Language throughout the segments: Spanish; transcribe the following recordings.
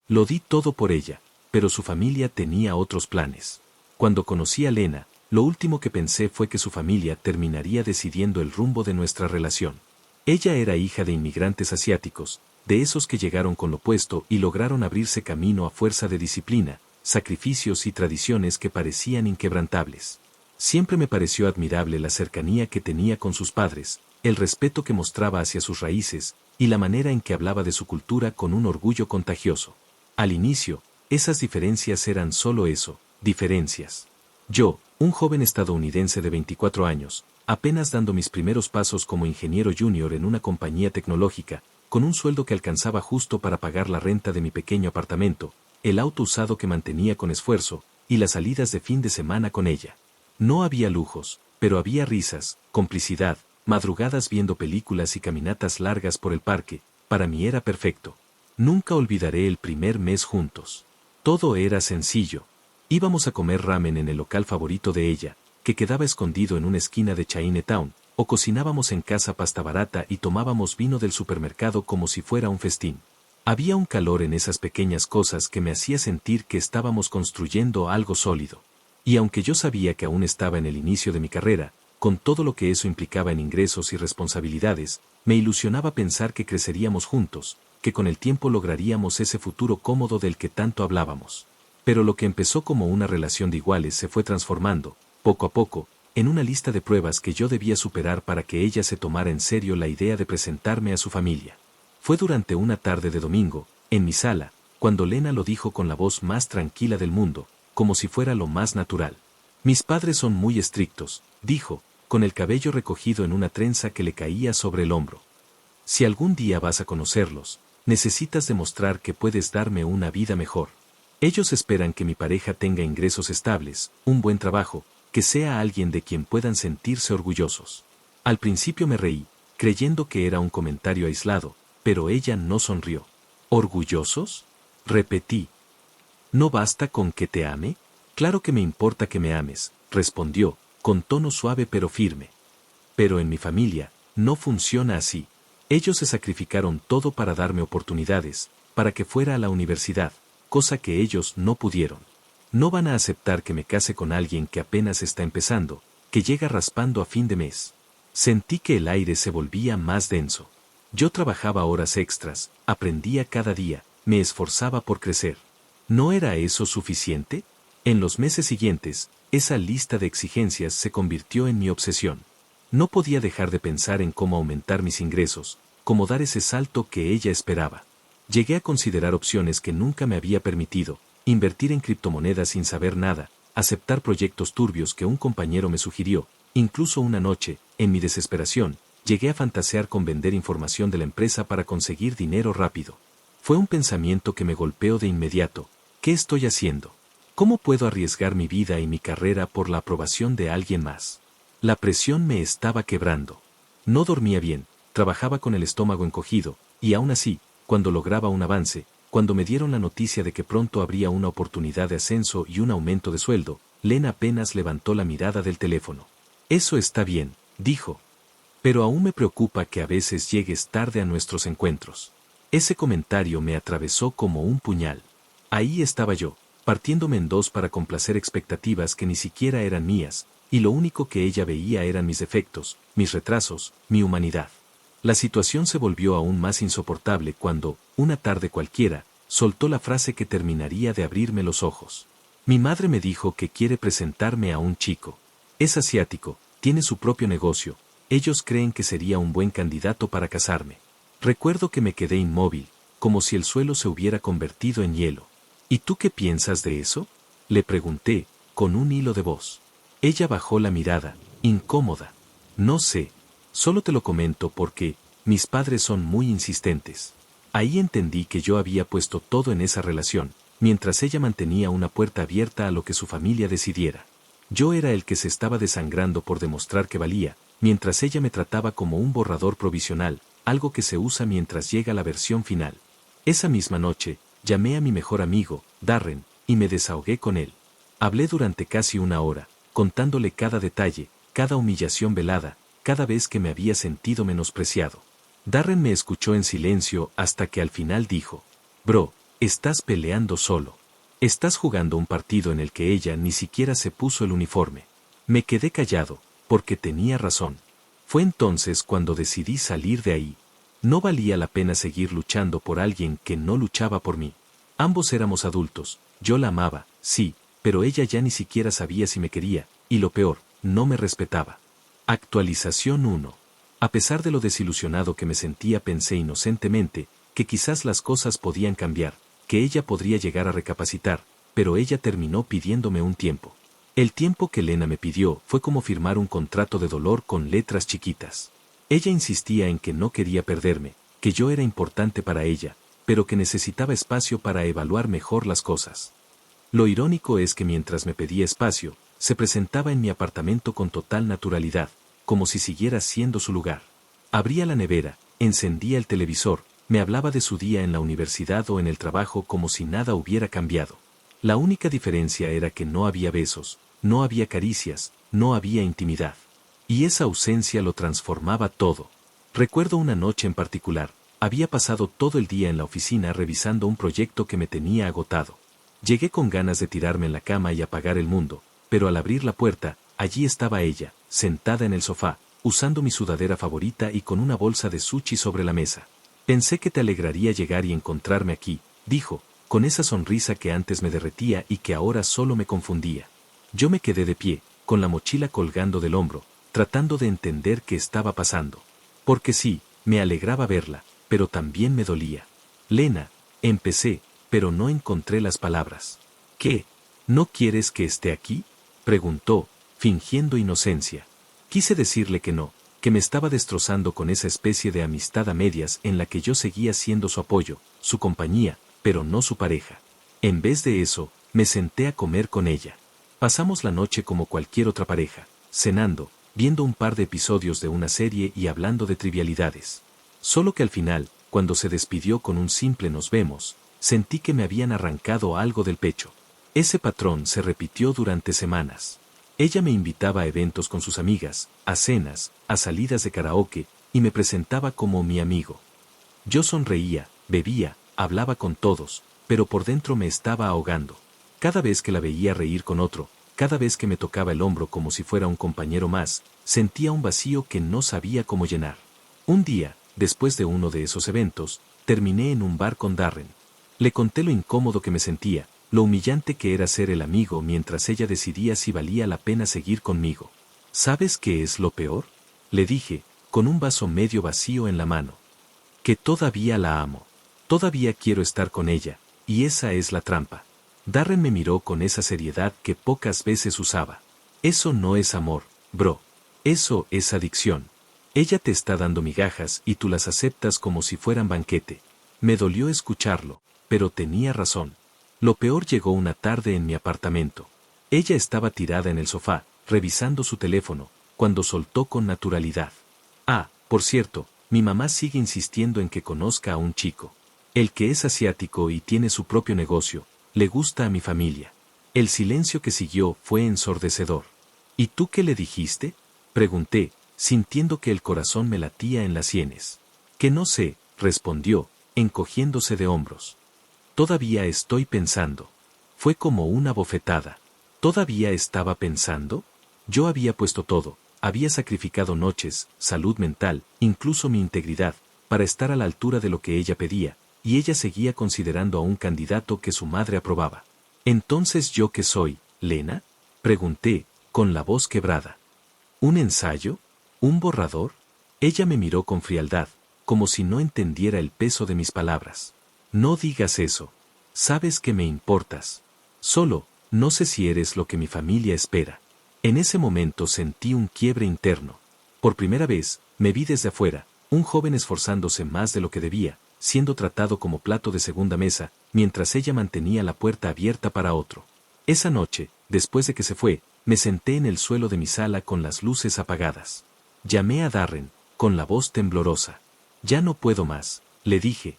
Lo di todo por ella, pero su familia tenía otros planes. Cuando conocí a Lena, lo último que pensé fue que su familia terminaría decidiendo el rumbo de nuestra relación. Ella era hija de inmigrantes asiáticos, de esos que llegaron con lo puesto y lograron abrirse camino a fuerza de disciplina, sacrificios y tradiciones que parecían inquebrantables. Siempre me pareció admirable la cercanía que tenía con sus padres, el respeto que mostraba hacia sus raíces, y la manera en que hablaba de su cultura con un orgullo contagioso. Al inicio, esas diferencias eran solo eso, diferencias. Yo, un joven estadounidense de 24 años, apenas dando mis primeros pasos como ingeniero junior en una compañía tecnológica, con un sueldo que alcanzaba justo para pagar la renta de mi pequeño apartamento, el auto usado que mantenía con esfuerzo, y las salidas de fin de semana con ella. No había lujos, pero había risas, complicidad, madrugadas viendo películas y caminatas largas por el parque. Para mí era perfecto. Nunca olvidaré el primer mes juntos. Todo era sencillo. Íbamos a comer ramen en el local favorito de ella, que quedaba escondido en una esquina de Chinatown, o cocinábamos en casa pasta barata y tomábamos vino del supermercado como si fuera un festín. Había un calor en esas pequeñas cosas que me hacía sentir que estábamos construyendo algo sólido. Y aunque yo sabía que aún estaba en el inicio de mi carrera, con todo lo que eso implicaba en ingresos y responsabilidades, me ilusionaba pensar que creceríamos juntos, que con el tiempo lograríamos ese futuro cómodo del que tanto hablábamos. Pero lo que empezó como una relación de iguales se fue transformando, poco a poco, en una lista de pruebas que yo debía superar para que ella se tomara en serio la idea de presentarme a su familia. Fue durante una tarde de domingo, en mi sala, cuando Lena lo dijo con la voz más tranquila del mundo, como si fuera lo más natural. Mis padres son muy estrictos, dijo, con el cabello recogido en una trenza que le caía sobre el hombro. Si algún día vas a conocerlos, necesitas demostrar que puedes darme una vida mejor. Ellos esperan que mi pareja tenga ingresos estables, un buen trabajo, que sea alguien de quien puedan sentirse orgullosos. Al principio me reí, creyendo que era un comentario aislado, pero ella no sonrió. ¿Orgullosos? Repetí. ¿No basta con que te ame? Claro que me importa que me ames, respondió, con tono suave pero firme. Pero en mi familia, no funciona así. Ellos se sacrificaron todo para darme oportunidades, para que fuera a la universidad, cosa que ellos no pudieron. No van a aceptar que me case con alguien que apenas está empezando, que llega raspando a fin de mes. Sentí que el aire se volvía más denso. Yo trabajaba horas extras, aprendía cada día, me esforzaba por crecer. ¿No era eso suficiente? En los meses siguientes, esa lista de exigencias se convirtió en mi obsesión. No podía dejar de pensar en cómo aumentar mis ingresos, cómo dar ese salto que ella esperaba. Llegué a considerar opciones que nunca me había permitido, invertir en criptomonedas sin saber nada, aceptar proyectos turbios que un compañero me sugirió, incluso una noche, en mi desesperación, llegué a fantasear con vender información de la empresa para conseguir dinero rápido. Fue un pensamiento que me golpeó de inmediato. ¿Qué estoy haciendo? ¿Cómo puedo arriesgar mi vida y mi carrera por la aprobación de alguien más? La presión me estaba quebrando. No dormía bien, trabajaba con el estómago encogido, y aún así, cuando lograba un avance, cuando me dieron la noticia de que pronto habría una oportunidad de ascenso y un aumento de sueldo, Lena apenas levantó la mirada del teléfono. Eso está bien, dijo. Pero aún me preocupa que a veces llegues tarde a nuestros encuentros. Ese comentario me atravesó como un puñal. Ahí estaba yo, partiéndome en dos para complacer expectativas que ni siquiera eran mías, y lo único que ella veía eran mis defectos, mis retrasos, mi humanidad. La situación se volvió aún más insoportable cuando, una tarde cualquiera, soltó la frase que terminaría de abrirme los ojos. Mi madre me dijo que quiere presentarme a un chico. Es asiático, tiene su propio negocio, ellos creen que sería un buen candidato para casarme. Recuerdo que me quedé inmóvil, como si el suelo se hubiera convertido en hielo. ¿Y tú qué piensas de eso? Le pregunté, con un hilo de voz. Ella bajó la mirada, incómoda. No sé, solo te lo comento porque, mis padres son muy insistentes. Ahí entendí que yo había puesto todo en esa relación, mientras ella mantenía una puerta abierta a lo que su familia decidiera. Yo era el que se estaba desangrando por demostrar que valía, mientras ella me trataba como un borrador provisional, algo que se usa mientras llega la versión final. Esa misma noche, llamé a mi mejor amigo, Darren, y me desahogué con él. Hablé durante casi una hora, contándole cada detalle, cada humillación velada, cada vez que me había sentido menospreciado. Darren me escuchó en silencio hasta que al final dijo, «Bro, estás peleando solo. Estás jugando un partido en el que ella ni siquiera se puso el uniforme. Me quedé callado, porque tenía razón. Fue entonces cuando decidí salir de ahí. No valía la pena seguir luchando por alguien que no luchaba por mí. Ambos éramos adultos, yo la amaba, sí, pero ella ya ni siquiera sabía si me quería, y lo peor, no me respetaba. Actualización 1. A pesar de lo desilusionado que me sentía, pensé inocentemente que quizás las cosas podían cambiar, que ella podría llegar a recapacitar, pero ella terminó pidiéndome un tiempo. El tiempo que Lena me pidió fue como firmar un contrato de dolor con letras chiquitas. Ella insistía en que no quería perderme, que yo era importante para ella, pero que necesitaba espacio para evaluar mejor las cosas. Lo irónico es que mientras me pedía espacio, se presentaba en mi apartamento con total naturalidad, como si siguiera siendo su lugar. Abría la nevera, encendía el televisor, me hablaba de su día en la universidad o en el trabajo como si nada hubiera cambiado. La única diferencia era que no había besos, no había caricias, no había intimidad. Y esa ausencia lo transformaba todo. Recuerdo una noche en particular, había pasado todo el día en la oficina revisando un proyecto que me tenía agotado. Llegué con ganas de tirarme en la cama y apagar el mundo, pero al abrir la puerta, allí estaba ella, sentada en el sofá, usando mi sudadera favorita y con una bolsa de sushi sobre la mesa. Pensé que te alegraría llegar y encontrarme aquí, dijo, con esa sonrisa que antes me derretía y que ahora solo me confundía. Yo me quedé de pie, con la mochila colgando del hombro, tratando de entender qué estaba pasando. Porque sí, me alegraba verla, pero también me dolía. Lena, empecé, pero no encontré las palabras. ¿Qué? ¿No quieres que esté aquí?, preguntó, fingiendo inocencia. Quise decirle que no, que me estaba destrozando con esa especie de amistad a medias en la que yo seguía siendo su apoyo, su compañía, pero no su pareja. En vez de eso, me senté a comer con ella. Pasamos la noche como cualquier otra pareja, cenando, viendo un par de episodios de una serie y hablando de trivialidades. Solo que al final, cuando se despidió con un simple nos vemos, sentí que me habían arrancado algo del pecho. Ese patrón se repitió durante semanas. Ella me invitaba a eventos con sus amigas, a cenas, a salidas de karaoke, y me presentaba como mi amigo. Yo sonreía, bebía, hablaba con todos, pero por dentro me estaba ahogando. Cada vez que la veía reír con otro, cada vez que me tocaba el hombro como si fuera un compañero más, sentía un vacío que no sabía cómo llenar. Un día, después de uno de esos eventos, terminé en un bar con Darren. Le conté lo incómodo que me sentía, lo humillante que era ser el amigo mientras ella decidía si valía la pena seguir conmigo. ¿Sabes qué es lo peor?, le dije, con un vaso medio vacío en la mano. Que todavía la amo. Todavía quiero estar con ella, y esa es la trampa. Darren me miró con esa seriedad que pocas veces usaba. Eso no es amor, bro. Eso es adicción. Ella te está dando migajas y tú las aceptas como si fueran banquete. Me dolió escucharlo, pero tenía razón. Lo peor llegó una tarde en mi apartamento. Ella estaba tirada en el sofá, revisando su teléfono, cuando soltó con naturalidad. Ah, por cierto, mi mamá sigue insistiendo en que conozca a un chico. El que es asiático y tiene su propio negocio, le gusta a mi familia. El silencio que siguió fue ensordecedor. ¿Y tú qué le dijiste?, pregunté, sintiendo que el corazón me latía en las sienes. Que no sé, respondió, encogiéndose de hombros. Todavía estoy pensando. Fue como una bofetada. ¿Todavía estaba pensando? Yo había puesto todo, había sacrificado noches, salud mental, incluso mi integridad, para estar a la altura de lo que ella pedía, y ella seguía considerando a un candidato que su madre aprobaba. ¿Entonces yo qué soy, Lena?, pregunté, con la voz quebrada. ¿Un ensayo? ¿Un borrador? Ella me miró con frialdad, como si no entendiera el peso de mis palabras. No digas eso. Sabes que me importas. Solo, no sé si eres lo que mi familia espera. En ese momento sentí un quiebre interno. Por primera vez, me vi desde afuera, un joven esforzándose más de lo que debía, siendo tratado como plato de segunda mesa, mientras ella mantenía la puerta abierta para otro. Esa noche, después de que se fue, me senté en el suelo de mi sala con las luces apagadas. Llamé a Darren, con la voz temblorosa. Ya no puedo más, le dije.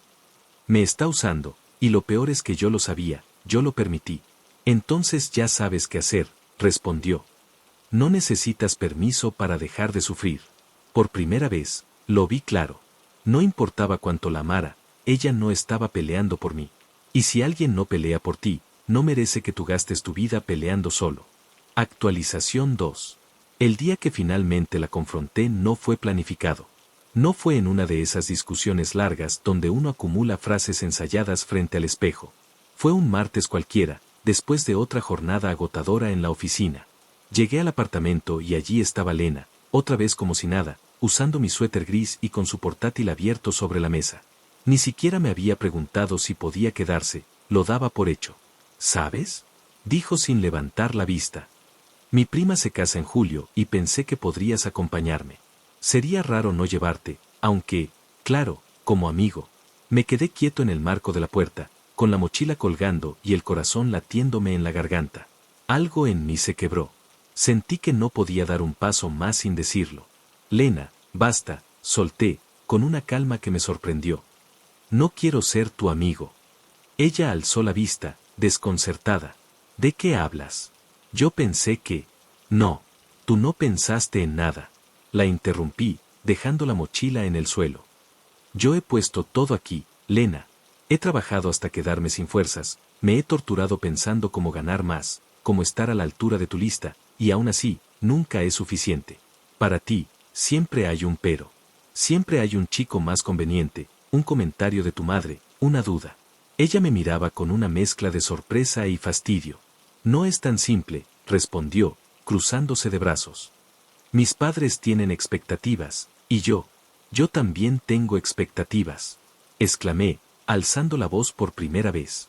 Me está usando, y lo peor es que yo lo sabía, yo lo permití. Entonces ya sabes qué hacer, respondió. No necesitas permiso para dejar de sufrir. Por primera vez, lo vi claro. No importaba cuánto la amara, ella no estaba peleando por mí. Y si alguien no pelea por ti, no merece que tú gastes tu vida peleando solo. Actualización 2. El día que finalmente la confronté no fue planificado. No fue en una de esas discusiones largas donde uno acumula frases ensayadas frente al espejo. Fue un martes cualquiera, después de otra jornada agotadora en la oficina. Llegué al apartamento y allí estaba Lena, otra vez como si nada, usando mi suéter gris y con su portátil abierto sobre la mesa. Ni siquiera me había preguntado si podía quedarse, lo daba por hecho. ¿Sabes?, dijo sin levantar la vista. Mi prima se casa en julio y pensé que podrías acompañarme. Sería raro no llevarte, aunque, claro, como amigo. Me quedé quieto en el marco de la puerta, con la mochila colgando y el corazón latiéndome en la garganta. Algo en mí se quebró. Sentí que no podía dar un paso más sin decirlo. Lena, basta, solté, con una calma que me sorprendió. No quiero ser tu amigo. Ella alzó la vista, desconcertada. ¿De qué hablas? Yo pensé que... No, tú no pensaste en nada. La interrumpí, dejando la mochila en el suelo. Yo he puesto todo aquí, Lena. He trabajado hasta quedarme sin fuerzas, me he torturado pensando cómo ganar más, cómo estar a la altura de tu lista, y aún así, nunca es suficiente. Para ti, siempre hay un pero. Siempre hay un chico más conveniente, un comentario de tu madre, una duda. Ella me miraba con una mezcla de sorpresa y fastidio. No es tan simple, respondió, cruzándose de brazos. Mis padres tienen expectativas, y yo también tengo expectativas. Exclamé, alzando la voz por primera vez.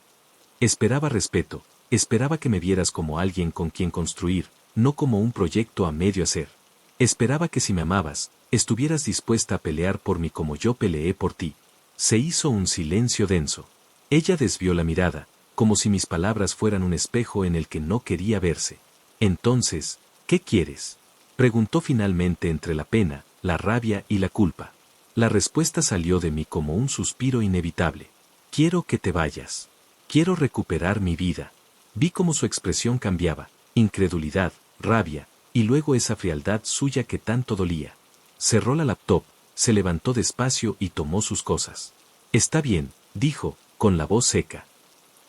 Esperaba respeto, esperaba que me vieras como alguien con quien construir, no como un proyecto a medio hacer. Esperaba que si me amabas, estuvieras dispuesta a pelear por mí como yo peleé por ti. Se hizo un silencio denso. Ella desvió la mirada, como si mis palabras fueran un espejo en el que no quería verse. Entonces, ¿qué quieres?, preguntó finalmente entre la pena, la rabia y la culpa. La respuesta salió de mí como un suspiro inevitable. Quiero que te vayas. Quiero recuperar mi vida. Vi cómo su expresión cambiaba, incredulidad, rabia, y luego esa frialdad suya que tanto dolía. Cerró la laptop, se levantó despacio y tomó sus cosas. Está bien, dijo, con la voz seca.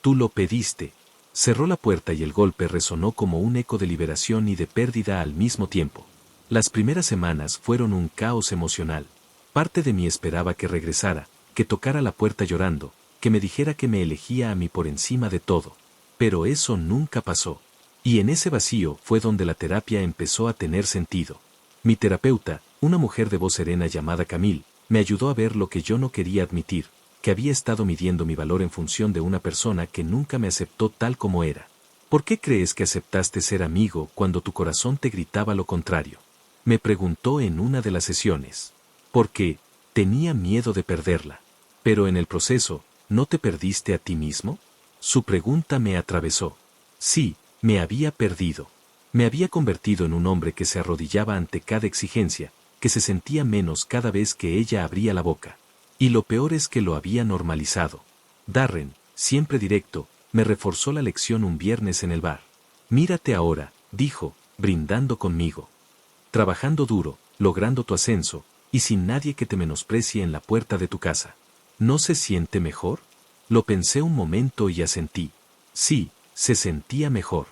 Tú lo pediste. Cerró la puerta y el golpe resonó como un eco de liberación y de pérdida al mismo tiempo. Las primeras semanas fueron un caos emocional. Parte de mí esperaba que regresara, que tocara la puerta llorando, que me dijera que me elegía a mí por encima de todo. Pero eso nunca pasó. Y en ese vacío fue donde la terapia empezó a tener sentido. Mi terapeuta, una mujer de voz serena llamada Camille, me ayudó a ver lo que yo no quería admitir, que había estado midiendo mi valor en función de una persona que nunca me aceptó tal como era. ¿Por qué crees que aceptaste ser amigo cuando tu corazón te gritaba lo contrario?, me preguntó en una de las sesiones. Porque tenía miedo de perderla. Pero en el proceso, ¿no te perdiste a ti mismo? Su pregunta me atravesó. Sí, me había perdido. Me había convertido en un hombre que se arrodillaba ante cada exigencia, que se sentía menos cada vez que ella abría la boca. Y lo peor es que lo había normalizado. Darren, siempre directo, me reforzó la lección un viernes en el bar. Mírate ahora, dijo, brindando conmigo. Trabajando duro, logrando tu ascenso, y sin nadie que te menosprecie en la puerta de tu casa. ¿No se siente mejor? Lo pensé un momento y asentí. Sí, se sentía mejor.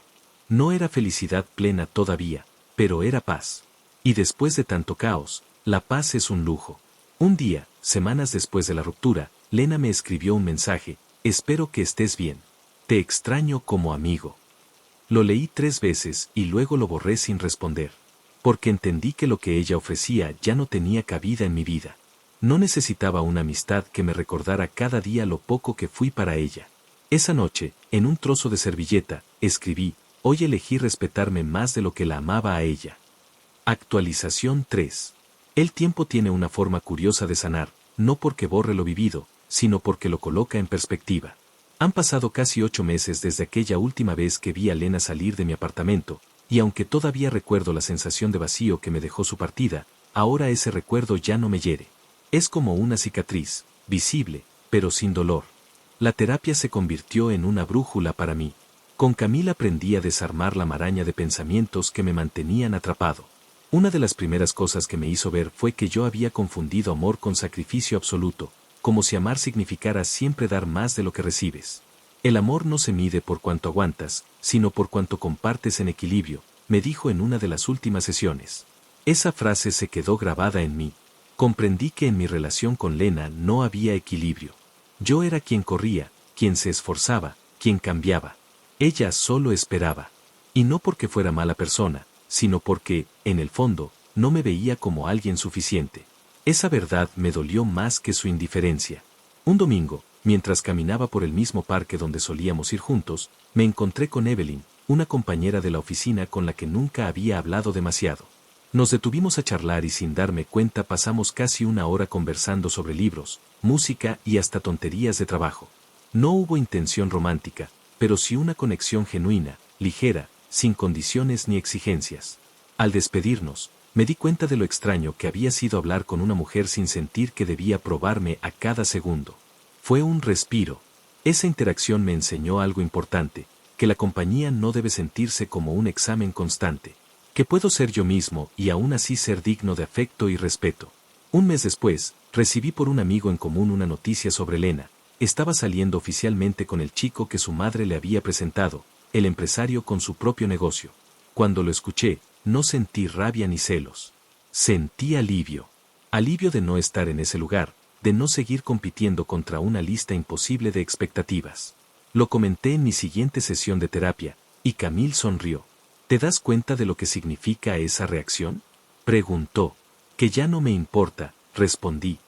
No era felicidad plena todavía, pero era paz. Y después de tanto caos, la paz es un lujo. Un día, semanas después de la ruptura, Lena me escribió un mensaje: espero que estés bien. Te extraño como amigo. Lo leí 3 veces y luego lo borré sin responder. Porque entendí que lo que ella ofrecía ya no tenía cabida en mi vida. No necesitaba una amistad que me recordara cada día lo poco que fui para ella. Esa noche, en un trozo de servilleta, escribí: hoy elegí respetarme más de lo que la amaba a ella. Actualización 3. El tiempo tiene una forma curiosa de sanar, no porque borre lo vivido, sino porque lo coloca en perspectiva. Han pasado casi 8 meses desde aquella última vez que vi a Lena salir de mi apartamento, y aunque todavía recuerdo la sensación de vacío que me dejó su partida, ahora ese recuerdo ya no me hiere. Es como una cicatriz, visible, pero sin dolor. La terapia se convirtió en una brújula para mí. Con Camila aprendí a desarmar la maraña de pensamientos que me mantenían atrapado. Una de las primeras cosas que me hizo ver fue que yo había confundido amor con sacrificio absoluto, como si amar significara siempre dar más de lo que recibes. El amor no se mide por cuánto aguantas, sino por cuánto compartes en equilibrio, me dijo en una de las últimas sesiones. Esa frase se quedó grabada en mí. Comprendí que en mi relación con Lena no había equilibrio. Yo era quien corría, quien se esforzaba, quien cambiaba. Ella solo esperaba. Y no porque fuera mala persona, sino porque, en el fondo, no me veía como alguien suficiente. Esa verdad me dolió más que su indiferencia. Un domingo, mientras caminaba por el mismo parque donde solíamos ir juntos, me encontré con Evelyn, una compañera de la oficina con la que nunca había hablado demasiado. Nos detuvimos a charlar y sin darme cuenta pasamos casi una hora conversando sobre libros, música y hasta tonterías de trabajo. No hubo intención romántica, pero sí una conexión genuina, ligera, sin condiciones ni exigencias. Al despedirnos, me di cuenta de lo extraño que había sido hablar con una mujer sin sentir que debía probarme a cada segundo. Fue un respiro. Esa interacción me enseñó algo importante, que la compañía no debe sentirse como un examen constante, que puedo ser yo mismo y aún así ser digno de afecto y respeto. Un mes después, recibí por un amigo en común una noticia sobre Lena. Estaba saliendo oficialmente con el chico que su madre le había presentado, el empresario con su propio negocio. Cuando lo escuché, no sentí rabia ni celos. Sentí alivio. Alivio de no estar en ese lugar, de no seguir compitiendo contra una lista imposible de expectativas. Lo comenté en mi siguiente sesión de terapia, y Camille sonrió. ¿Te das cuenta de lo que significa esa reacción? Preguntó. Que ya no me importa, respondí.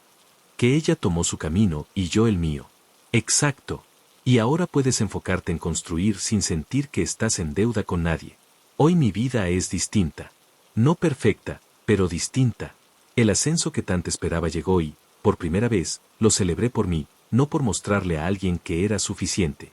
Que ella tomó su camino y yo el mío. Exacto. Y ahora puedes enfocarte en construir sin sentir que estás en deuda con nadie. Hoy mi vida es distinta. No perfecta, pero distinta. El ascenso que tanto esperaba llegó y, por primera vez, lo celebré por mí, no por mostrarle a alguien que era suficiente.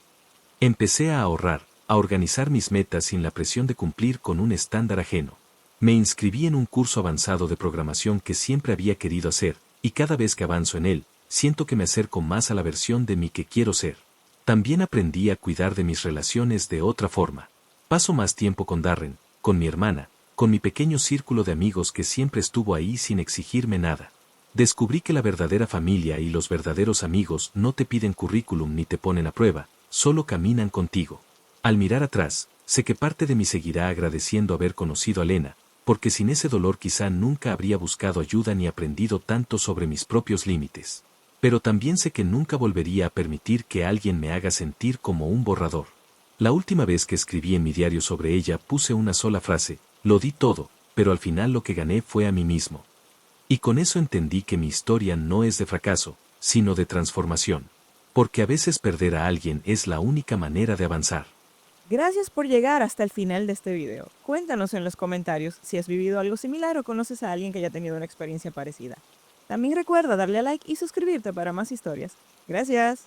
Empecé a ahorrar, a organizar mis metas sin la presión de cumplir con un estándar ajeno. Me inscribí en un curso avanzado de programación que siempre había querido hacer, y cada vez que avanzo en él, siento que me acerco más a la versión de mí que quiero ser. También aprendí a cuidar de mis relaciones de otra forma. Paso más tiempo con Darren, con mi hermana, con mi pequeño círculo de amigos que siempre estuvo ahí sin exigirme nada. Descubrí que la verdadera familia y los verdaderos amigos no te piden currículum ni te ponen a prueba, solo caminan contigo. Al mirar atrás, sé que parte de mí seguirá agradeciendo haber conocido a Lena, porque sin ese dolor quizá nunca habría buscado ayuda ni aprendido tanto sobre mis propios límites. Pero también sé que nunca volvería a permitir que alguien me haga sentir como un borrador. La última vez que escribí en mi diario sobre ella puse una sola frase, lo di todo, pero al final lo que gané fue a mí mismo. Y con eso entendí que mi historia no es de fracaso, sino de transformación. Porque a veces perder a alguien es la única manera de avanzar. Gracias por llegar hasta el final de este video. Cuéntanos en los comentarios si has vivido algo similar o conoces a alguien que haya tenido una experiencia parecida. También recuerda darle a like y suscribirte para más historias. Gracias.